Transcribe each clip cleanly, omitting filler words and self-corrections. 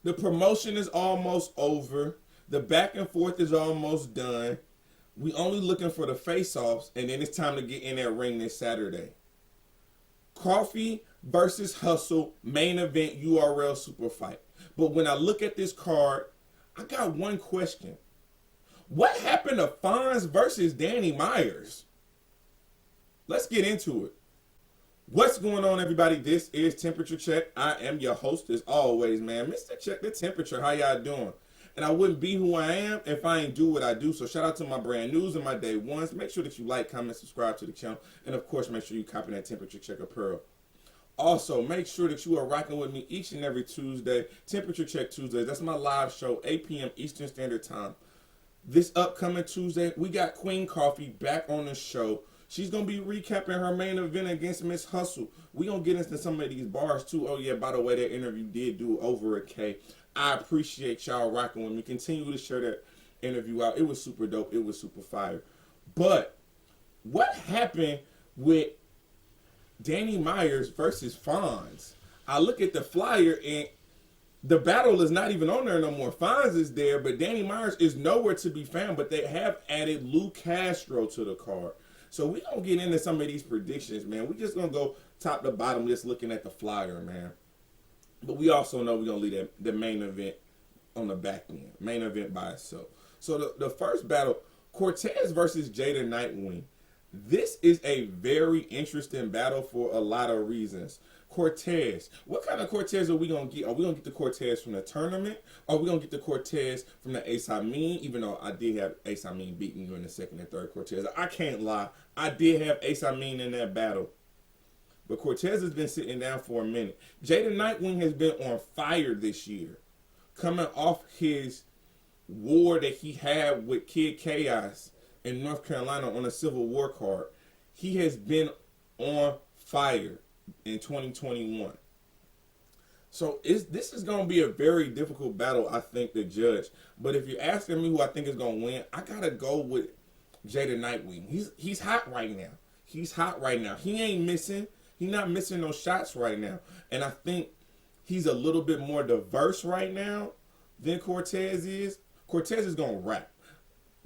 The promotion is almost over. The back and forth is almost done. We only looking for the face-offs, and then it's time to get in that ring this Saturday. Coffee versus Hustle, main event, URL Superfight. But when I look at this card, I got one question. What happened to Fonz versus Danny Myers? Let's get into it. What's going on, everybody? This is Temperature Check. I am your host, as always, man. Mr. Check the Temperature. How y'all doing? And I wouldn't be who I am if I ain't do what I do. So shout out to my brand news and my day ones. Make sure that you like, comment, subscribe to the channel. And of course, make sure you copy that Temperature Check apparel. Also, make sure that you are rocking with me each and every Tuesday. Temperature Check Tuesdays. That's my live show, 8 p.m. Eastern Standard Time. This upcoming Tuesday, we got Queen Coffee back on the show. She's going to be recapping her main event against Miss Hustle. We're going to get into some of these bars, too. Oh, yeah, by the way, that interview did do over a K. I appreciate y'all rocking with me. Continue to share that interview out. It was super dope. It was super fire. But what happened with Danny Myers versus Fonz? I look at the flyer, and the battle is not even on there no more. Fonz is there, but Danny Myers is nowhere to be found. But they have added Lou Castro to the card. So we gonna get into some of these predictions, man. We just gonna go top to bottom, just looking at the flyer, man. But we also know we're gonna leave the main event on the back end. Main event by itself. So the first battle, Cortez versus Jada Nightwing. This is a very interesting battle for a lot of reasons. Cortez. What kind of Cortez are we going to get? Are we going to get the Cortez from the tournament? Or are we going to get the Cortez from the Ace Amin? Even though I did have Ace Amin beating you in the second and third Cortez. I can't lie. I did have Ace Amin in that battle. But Cortez has been sitting down for a minute. Jada Nightwing has been on fire this year. Coming off his war that he had with Kid Chaos in North Carolina on a Civil War card. He has been on fire in 2021. So this is going to be a very difficult battle, I think, to judge. But if you're asking me who I think is going to win, I got to go with Jada Nightwing. He's hot right now. He's hot right now. He ain't missing. He's not missing no shots right now. And I think he's a little bit more diverse right now than Cortez is. Cortez is going to rap.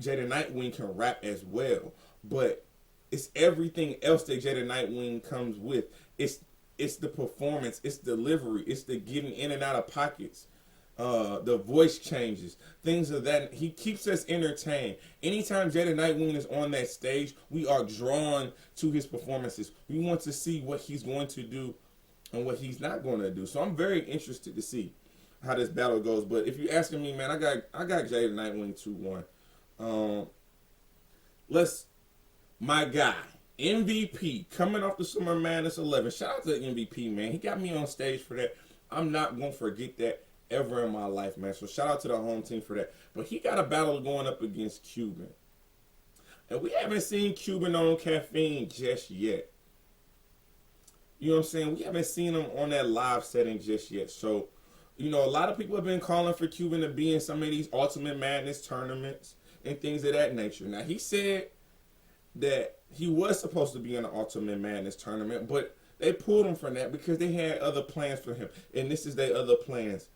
Jada Nightwing can rap as well. But it's everything else that Jada Nightwing comes with. It's the performance, it's delivery, it's the getting in and out of pockets, the voice changes, things of that. He keeps us entertained. Anytime Jada Nightwing is on that stage, we are drawn to his performances. We want to see what he's going to do and what he's not going to do. So I'm very interested to see how this battle goes. But if you're asking me, man, I got Jada Nightwing 2-1. My guy, MVP, coming off the Summer Madness 11. Shout out to MVP, man. He got me on stage for that. I'm not going to forget that ever in my life, man. So shout out to the home team for that. But he got a battle going up against Cuban. And we haven't seen Cuban on caffeine just yet. You know what I'm saying? We haven't seen him on that live setting just yet. So, you know, a lot of people have been calling for Cuban to be in some of these Ultimate Madness tournaments and things of that nature. Now, he said that he was supposed to be in the Ultimate Madness tournament, but they pulled him from that because they had other plans for him. And this is their other plans.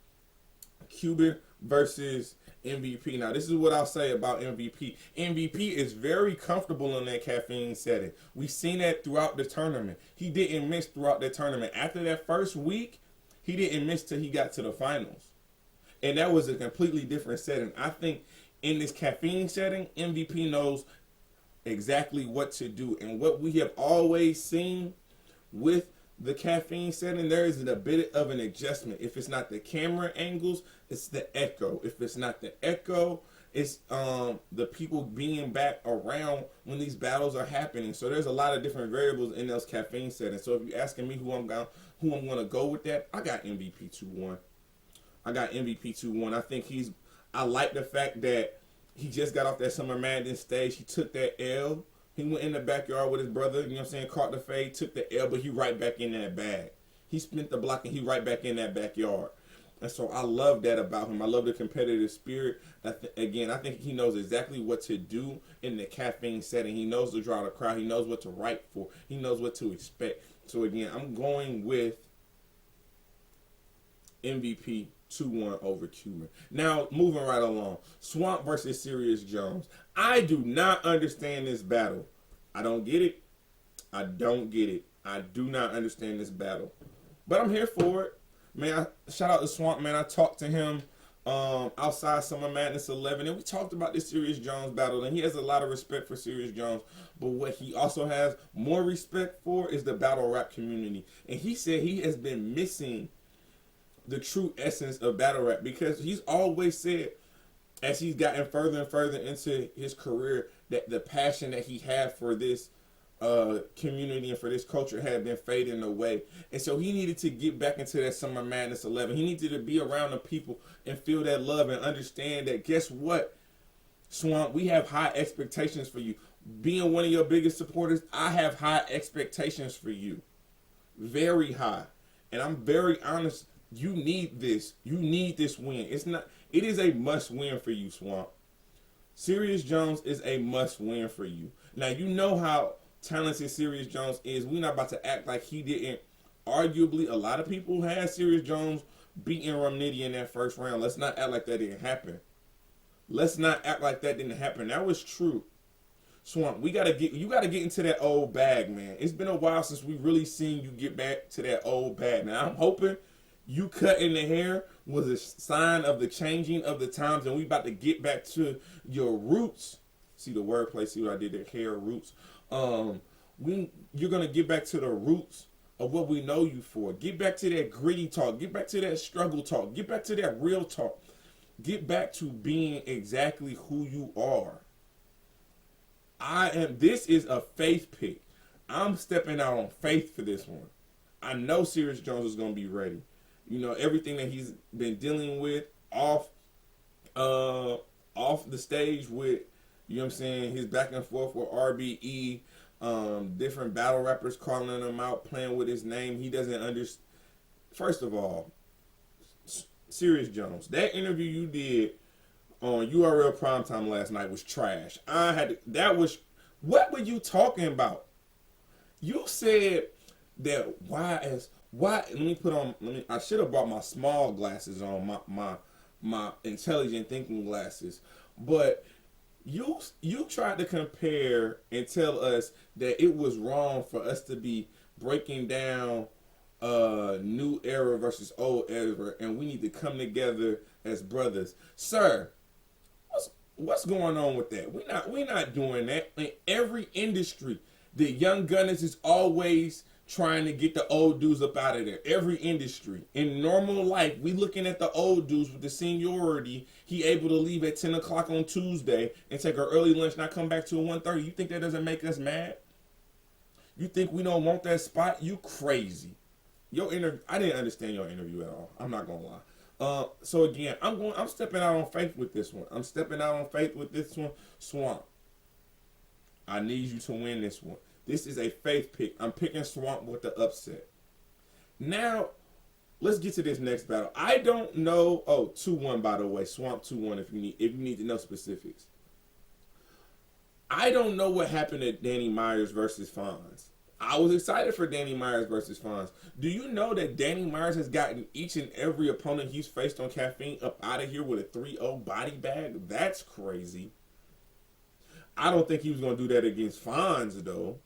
Cuban versus MVP. Now, this is what I'll say about MVP. MVP is very comfortable in that caffeine setting. We've seen that throughout the tournament. He didn't miss throughout the tournament. After that first week, he didn't miss till he got to the finals. And that was a completely different setting. I think in this caffeine setting, MVP knows exactly what to do. And what we have always seen with the caffeine setting, there is a bit of an adjustment. If it's not the camera angles, it's the echo. If it's not the echo, it's the people being back around when these battles are happening. So there's a lot of different variables in those caffeine settings. So if you're asking me who I'm going to go with that, I got MVP 2-1. I got MVP 2-1. I like the fact that he just got off that Summer Madness stage. He took that L. He went in the backyard with his brother, you know what I'm saying, caught the fade, took the L, but he right back in that bag. He spent the block and he right back in that backyard. And so I love that about him. I love the competitive spirit. Again, I think he knows exactly what to do in the caffeine setting. He knows to draw the crowd. He knows what to write for. He knows what to expect. So again, I'm going with MVP 2-1 over Cuban. Now, moving right along. Swamp versus Sirius Jones. I do not understand this battle. I don't get it. I don't get it. I do not understand this battle. But I'm here for it. Man, shout out to Swamp, man. I talked to him outside Summer Madness 11, and we talked about this Sirius Jones battle, and he has a lot of respect for Sirius Jones, but what he also has more respect for is the battle rap community. And he said he has been missing the true essence of battle rap, because he's always said, as he's gotten further and further into his career, that the passion that he had for this community and for this culture had been fading away. And so he needed to get back into that Summer Madness 11. He needed to be around the people and feel that love and understand that, guess what, Swamp, we have high expectations for you. Being one of your biggest supporters, I have high expectations for you. Very high. And I'm very honest, you need this. You need this win. It is a must win for you, Swamp. Sirius Jones is a must win for you. Now, you know how talented Sirius Jones is. We're not about to act like he didn't. Arguably, a lot of people had Sirius Jones beating Romnitty in that first round. Let's not act like that didn't happen. Let's not act like that didn't happen. That was true. Swamp, you gotta get into that old bag, man. It's been a while since we really seen you get back to that old bag. Now, I'm hoping you cutting the hair was a sign of the changing of the times, and we about to get back to your roots. See the wordplay, see what I did there, hair roots. You're gonna get back to the roots of what we know you for. Get back to that gritty talk. Get back to that struggle talk. Get back to that real talk. Get back to being exactly who you are. This is a faith pick. I'm stepping out on faith for this one. I know Sirius Jones is gonna be ready. You know, everything that he's been dealing with off the stage with, you know what I'm saying, his back and forth with RBE, different battle rappers calling him out, playing with his name. He doesn't understand. First of all, Sirius Jones, that interview you did on URL Primetime last night was trash. What were you talking about? You said that I should have brought my small glasses on, my intelligent thinking glasses, but you tried to compare and tell us that it was wrong for us to be breaking down new era versus old era, and we need to come together as brothers. Sir, what's going on with that? We're not doing that. In every industry, the young gunners is always trying to get the old dudes up out of there. Every industry. In normal life, we looking at the old dudes with the seniority. He able to leave at 10 o'clock on Tuesday and take our early lunch, not come back till 1:30. You think that doesn't make us mad? You think we don't want that spot? You crazy. I didn't understand your interview at all. I'm not gonna lie. So again, I'm stepping out on faith with this one. Swamp, I need you to win this one. This is a faith pick. I'm picking Swamp with the upset. Now, let's get to this next battle. I don't know. 2-1, by the way. Swamp 2-1 if you need to know specifics. I don't know what happened to Danny Myers versus Fonz. I was excited for Danny Myers versus Fonz. Do you know that Danny Myers has gotten each and every opponent he's faced on Caffeine up out of here with a 3-0 body bag? That's crazy. I don't think he was going to do that against Fonz, though.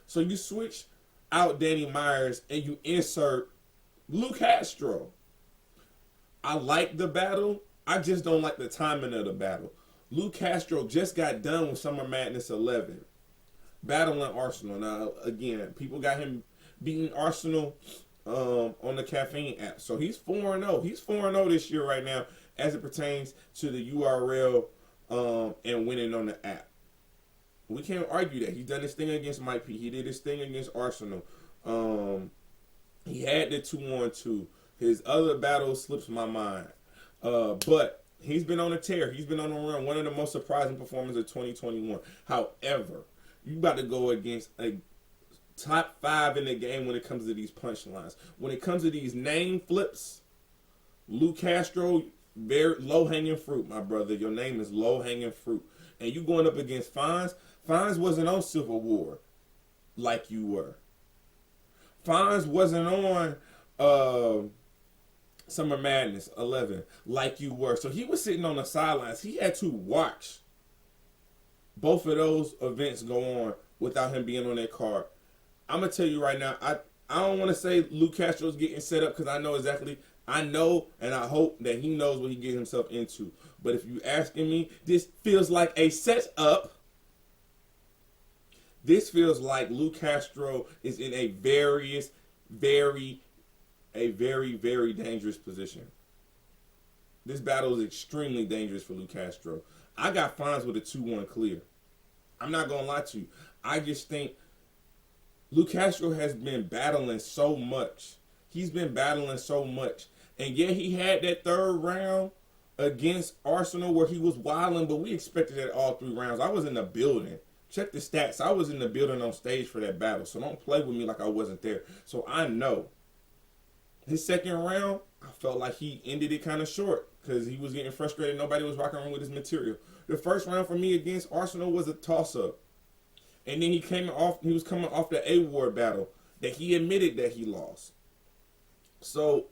So you switch out Danny Myers and you insert Luke Castro. I like the battle. I just don't like the timing of the battle. Luke Castro just got done with Summer Madness 11. Battling Arsenal. Now, again, people got him beating Arsenal on the Caffeine app. So he's 4-0. He's 4-0 this year right now as it pertains to the URL and winning on the app. We can't argue that. He's done his thing against Mike P. He did his thing against Arsenal. He had the 2-on-2. His other battle slips my mind. But he's been on a tear. He's been on a run. One of the most surprising performances of 2021. However, you about to go against a top 5 in the game when it comes to these punchlines. When it comes to these name flips, Luke Castro, very low-hanging fruit, my brother. Your name is low-hanging fruit. And you going up against Fonz. Fonz wasn't on Civil War like you were. Fonz wasn't on Summer Madness 11, like you were. So he was sitting on the sidelines. He had to watch both of those events go on without him being on that card. I'm gonna tell you right now, I don't want to say Luke Castro's getting set up because I know exactly. I know and I hope that he knows what he gets himself into. But if you asking me, this feels like a setup. This feels like Luke Castro is in a very dangerous position. This battle is extremely dangerous for Luke Castro. I got Fonz with a 2-1 clear. I'm not going to lie to you. I just think Luke Castro has been battling so much. He's been battling so much. And yeah, he had that third round against Arsenal where he was wilding, but we expected that all 3 rounds. I was in the building. Check the stats. I was in the building on stage for that battle. So don't play with me like I wasn't there. So I know. His second round, I felt like he ended it kind of short because he was getting frustrated. Nobody was rocking around with his material. The first round for me against Arsenal was a toss-up. And then he was coming off the A-Ward battle that he admitted that he lost. So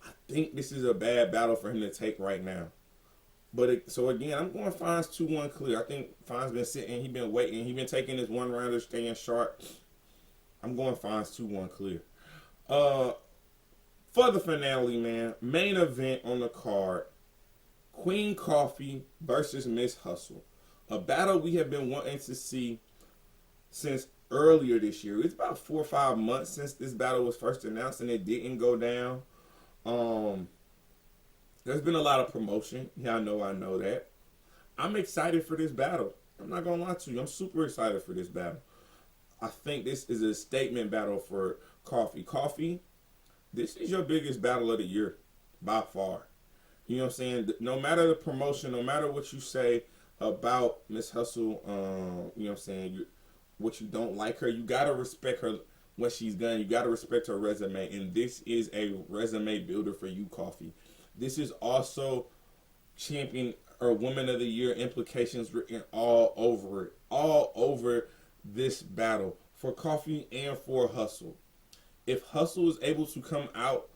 I think this is a bad battle for him to take right now. But so again, I'm going Fonz 2-1 clear. I think Fonz been sitting, he been waiting, he been taking his 1-rounder, staying sharp. I'm going Fonz 2-1 clear. For the finale, man, main event on the card, Queen Coffee versus Miss Hustle. A battle we have been wanting to see since earlier this year. It's about 4 or 5 months since this battle was first announced and it didn't go down. There's been a lot of promotion. Y'all know I know that. I'm excited for this battle. I'm not going to lie to you. I'm super excited for this battle. I think this is a statement battle for Coffee. Coffee, this is your biggest battle of the year by far. You know what I'm saying? No matter the promotion, no matter what you say about Miss Hustle, you know what I'm saying, what you don't like her, you got to respect her, what she's done. You got to respect her resume. And this is a resume builder for you, Coffee. This is also champion or woman of the year implications written all over it. All over this battle for Coffee and for Hustle. If Hustle is able to come out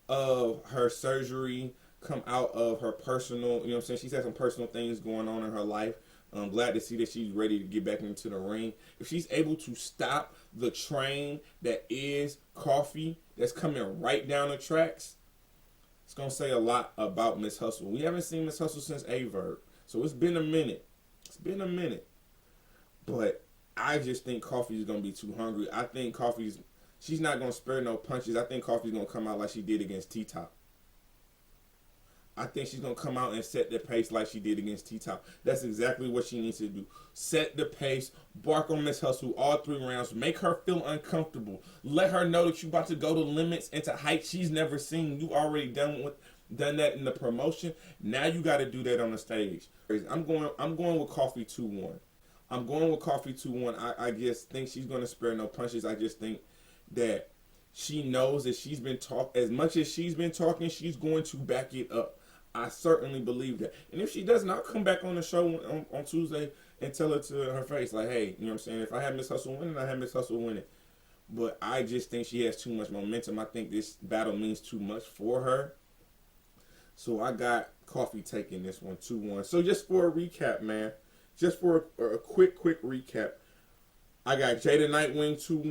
of her surgery, come out of her personal, you know what I'm saying? She's had some personal things going on in her life. I'm glad to see that she's ready to get back into the ring. If she's able to stop the train that is Coffee, that's coming right down the tracks, it's going to say a lot about Miss Hustle. We haven't seen Miss Hustle since Averb, so it's been a minute. It's been a minute. But I just think Coffee is going to be too hungry. I think she's not going to spare no punches. I think Coffee's going to come out like she did against T-Top. I think she's going to come out and set the pace like she did against T-Top. That's exactly what she needs to do. Set the pace, bark on Miss Hustle all 3 rounds, make her feel uncomfortable. Let her know that you're about to go to limits and to heights she's never seen. You already done that in the promotion. Now you got to do that on the stage. I'm going with Coffee 2-1. I'm going with Coffee 2-1. I just think she's going to spare no punches. I just think that she knows that she's been as much as she's been talking, she's going to back it up. I certainly believe that. And if she doesn't, I'll come back on the show on Tuesday and tell her to her face, like, hey, you know what I'm saying? If I have Miss Hustle winning, I have Miss Hustle winning. But I just think she has too much momentum. I think this battle means too much for her. So I got Coffee taking this one 2-1. So just for a recap, man. Just for a quick recap. I got Jada Nightwing 2-1.